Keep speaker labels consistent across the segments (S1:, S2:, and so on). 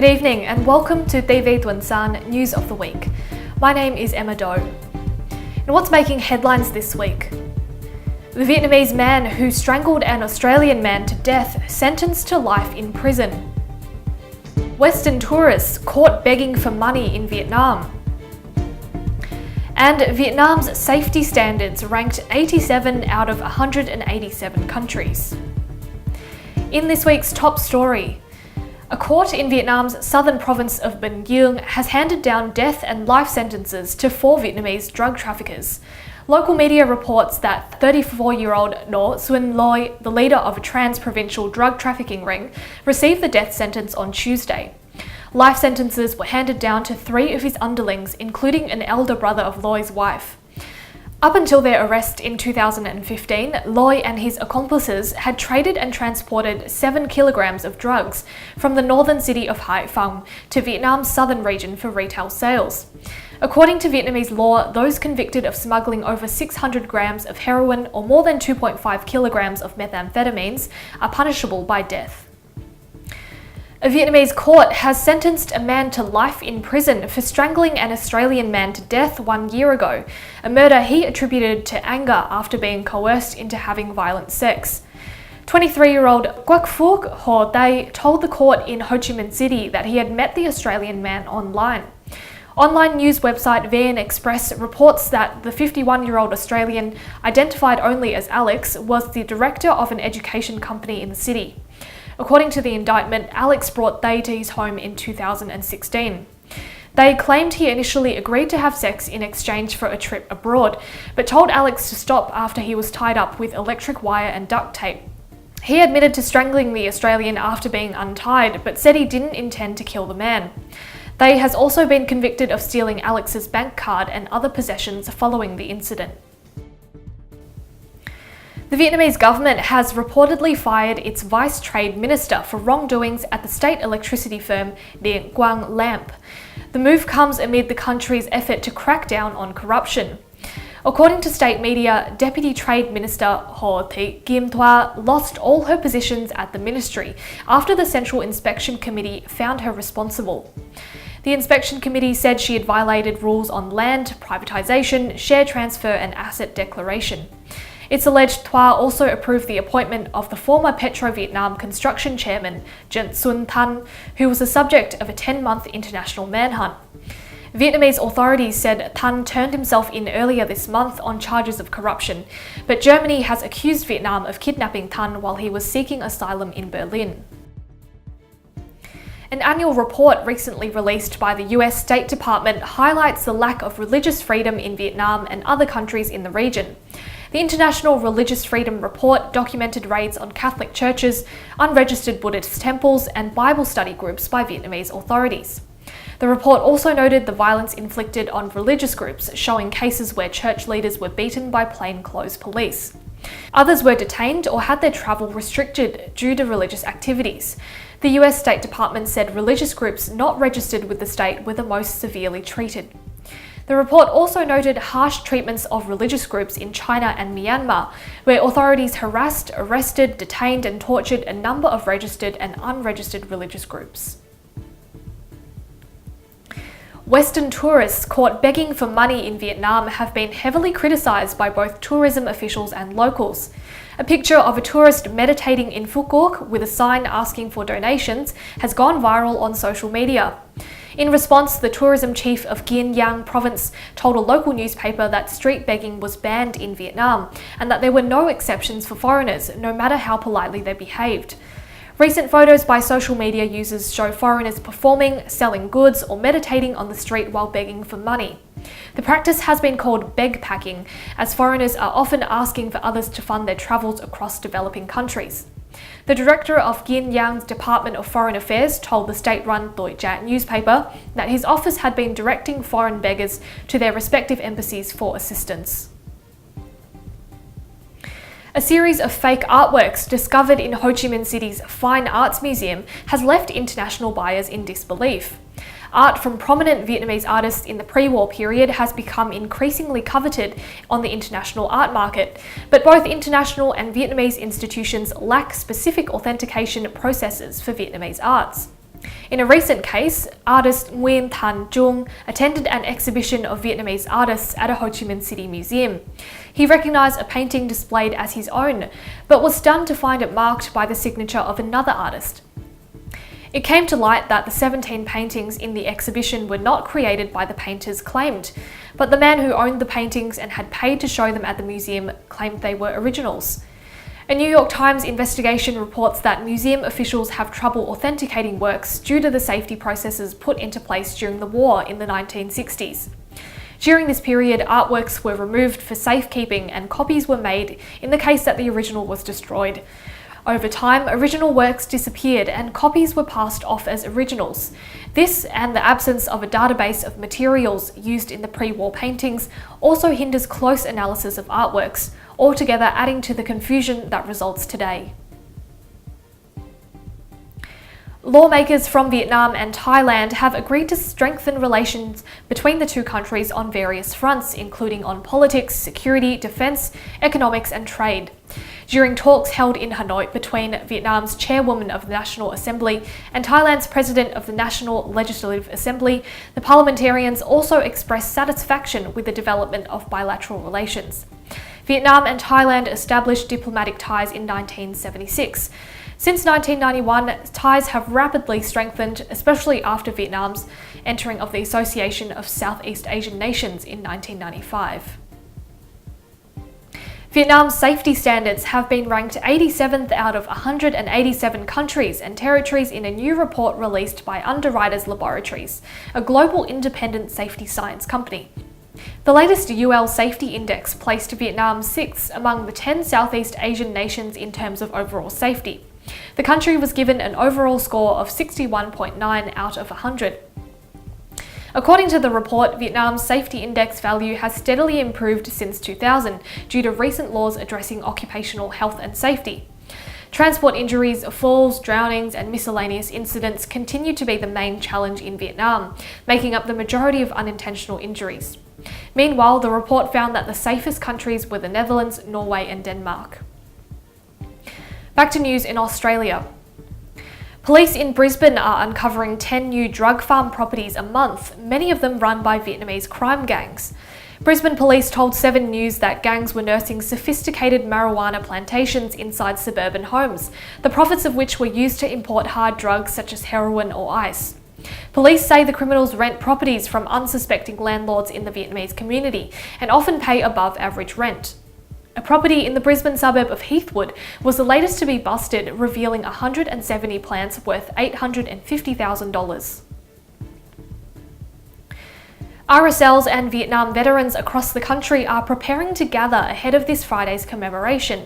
S1: Good evening and welcome to TV Tuần-san News of the Week. My name is Emma Doe. And what's making headlines this week? The Vietnamese man who strangled an Australian man to death sentenced to life in prison. Western tourists caught begging for money in Vietnam. And Vietnam's safety standards ranked 87 out of 187 countries. In this week's top story, a court in Vietnam's southern province of Bình Dương has handed down death and life sentences to 4 Vietnamese drug traffickers. Local media reports that 34-year-old No Xuân Loi, the leader of a trans-provincial drug trafficking ring, received the death sentence on Tuesday. Life sentences were handed down to 3 of his underlings, including an elder brother of Loi's wife. Up until their arrest in 2015, Loi and his accomplices had traded and transported 7 kilograms of drugs from the northern city of Hải Phòng to Vietnam's southern region for retail sales. According to Vietnamese law, those convicted of smuggling over 600 grams of heroin or more than 2.5 kilograms of methamphetamines are punishable by death. A Vietnamese court has sentenced a man to life in prison for strangling an Australian man to death 1 year ago, a murder he attributed to anger after being coerced into having violent sex. 23-year-old Quoc Phuc Ho Tay told the court in Ho Chi Minh City that he had met the Australian man online. Online news website VN Express reports that the 51-year-old Australian, identified only as Alex, was the director of an education company in the city. According to the indictment, Alex brought Tay to his home in 2016. They claimed he initially agreed to have sex in exchange for a trip abroad, but told Alex to stop after he was tied up with electric wire and duct tape. He admitted to strangling the Australian after being untied, but said he didn't intend to kill the man. Tay has also been convicted of stealing Alex's bank card and other possessions following the incident. The Vietnamese government has reportedly fired its vice trade minister for wrongdoings at the state electricity firm Điện Quang Lamp. The move comes amid the country's effort to crack down on corruption. According to state media, Deputy Trade Minister Ho Thị Kim Thoa lost all her positions at the ministry after the Central Inspection Committee found her responsible. The inspection committee said she had violated rules on land, privatisation, share transfer and asset declaration. It's alleged Thoa also approved the appointment of the former Petro-Vietnam construction chairman, Tuần-san, Thanh, who was the subject of a 10-month international manhunt. Vietnamese authorities said Thanh turned himself in earlier this month on charges of corruption, but Germany has accused Vietnam of kidnapping Thanh while he was seeking asylum in Berlin. An annual report recently released by the US State Department highlights the lack of religious freedom in Vietnam and other countries in the region. The International Religious Freedom Report documented raids on Catholic churches, unregistered Buddhist temples, and Bible study groups by Vietnamese authorities. The report also noted the violence inflicted on religious groups, showing cases where church leaders were beaten by plainclothes police. Others were detained or had their travel restricted due to religious activities. The US State Department said religious groups not registered with the state were the most severely treated. The report also noted harsh treatments of religious groups in China and Myanmar, where authorities harassed, arrested, detained and tortured a number of registered and unregistered religious groups. Western tourists caught begging for money in Vietnam have been heavily criticised by both tourism officials and locals. A picture of a tourist meditating in Phu Quoc with a sign asking for donations has gone viral on social media. In response, the tourism chief ofIen Giang province told a local newspaper that street begging was banned in Vietnam and that there were no exceptions for foreigners, no matter how politely they behaved. Recent photos by social media users show foreigners performing, selling goods, or meditating on the street while begging for money. The practice has been called beg packing, as foreigners are often asking for others to fund their travels across developing countries. The director ofIen Giang's Department of Foreign Affairs told the state-run Toi Chat newspaper that his office had been directing foreign beggars to their respective embassies for assistance. A series of fake artworks discovered in Ho Chi Minh City's Fine Arts Museum has left international buyers in disbelief. Art from prominent Vietnamese artists in the pre-war period has become increasingly coveted on the international art market, but both international and Vietnamese institutions lack specific authentication processes for Vietnamese arts. In a recent case, artist Nguyen Thanh Trung attended an exhibition of Vietnamese artists at a Ho Chi Minh City museum. He recognised a painting displayed as his own, but was stunned to find it marked by the signature of another artist. It came to light that the 17 paintings in the exhibition were not created by the painters claimed, but the man who owned the paintings and had paid to show them at the museum claimed they were originals. A New York Times investigation reports that museum officials have trouble authenticating works due to the safety processes put into place during the war in the 1960s. During this period, artworks were removed for safekeeping and copies were made in the case that the original was destroyed. Over time, original works disappeared and copies were passed off as originals. This and the absence of a database of materials used in the pre-war paintings also hinders close analysis of artworks, altogether adding to the confusion that results today. Lawmakers from Vietnam and Thailand have agreed to strengthen relations between the two countries on various fronts, including on politics, security, defence, economics and trade. During talks held in Hanoi between Vietnam's chairwoman of the National Assembly and Thailand's president of the National Legislative Assembly, the parliamentarians also expressed satisfaction with the development of bilateral relations. Vietnam and Thailand established diplomatic ties in 1976. Since 1991, ties have rapidly strengthened, especially after Vietnam's entering of the Association of Southeast Asian Nations in 1995. Vietnam's safety standards have been ranked 87th out of 187 countries and territories in a new report released by Underwriters Laboratories, a global independent safety science company. The latest UL Safety Index placed Vietnam 6th among the 10 Southeast Asian nations in terms of overall safety. The country was given an overall score of 61.9 out of 100. According to the report, Vietnam's safety index value has steadily improved since 2000 due to recent laws addressing occupational health and safety. Transport injuries, falls, drownings and miscellaneous incidents continue to be the main challenge in Vietnam, making up the majority of unintentional injuries. Meanwhile, the report found that the safest countries were the Netherlands, Norway and Denmark. Back to news in Australia. Police in Brisbane are uncovering 10 new drug farm properties a month, many of them run by Vietnamese crime gangs. Brisbane police told 7 News that gangs were nursing sophisticated marijuana plantations inside suburban homes, the profits of which were used to import hard drugs such as heroin or ice. Police say the criminals rent properties from unsuspecting landlords in the Vietnamese community and often pay above average rent. A property in the Brisbane suburb of Heathwood was the latest to be busted, revealing 170 plants worth $850,000. RSLs and Vietnam veterans across the country are preparing to gather ahead of this Friday's commemoration.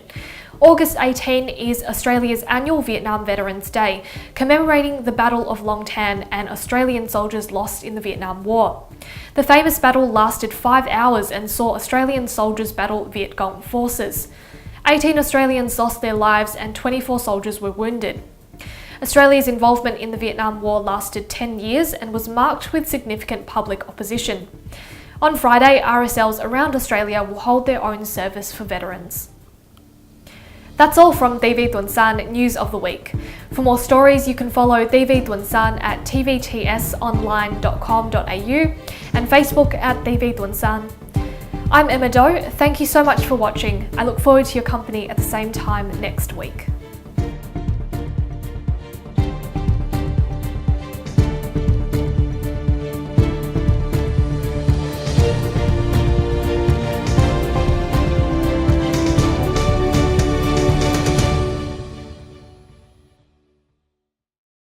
S1: August 18 is Australia's annual Vietnam Veterans Day, commemorating the Battle of Long Tan and Australian soldiers lost in the Vietnam War. The famous battle lasted 5 hours and saw Australian soldiers battle Viet Cong forces. 18 Australians lost their lives and 24 soldiers were wounded. Australia's involvement in the Vietnam War lasted 10 years and was marked with significant public opposition. On Friday, RSLs around Australia will hold their own service for veterans. That's all from Tuần-san News of the Week. For more stories, you can follow Tuần-san at tvtsonline.com.au and Facebook at Tuần-san. I'm Emma Doe. Thank you so much for watching. I look forward to your company at the same time next week.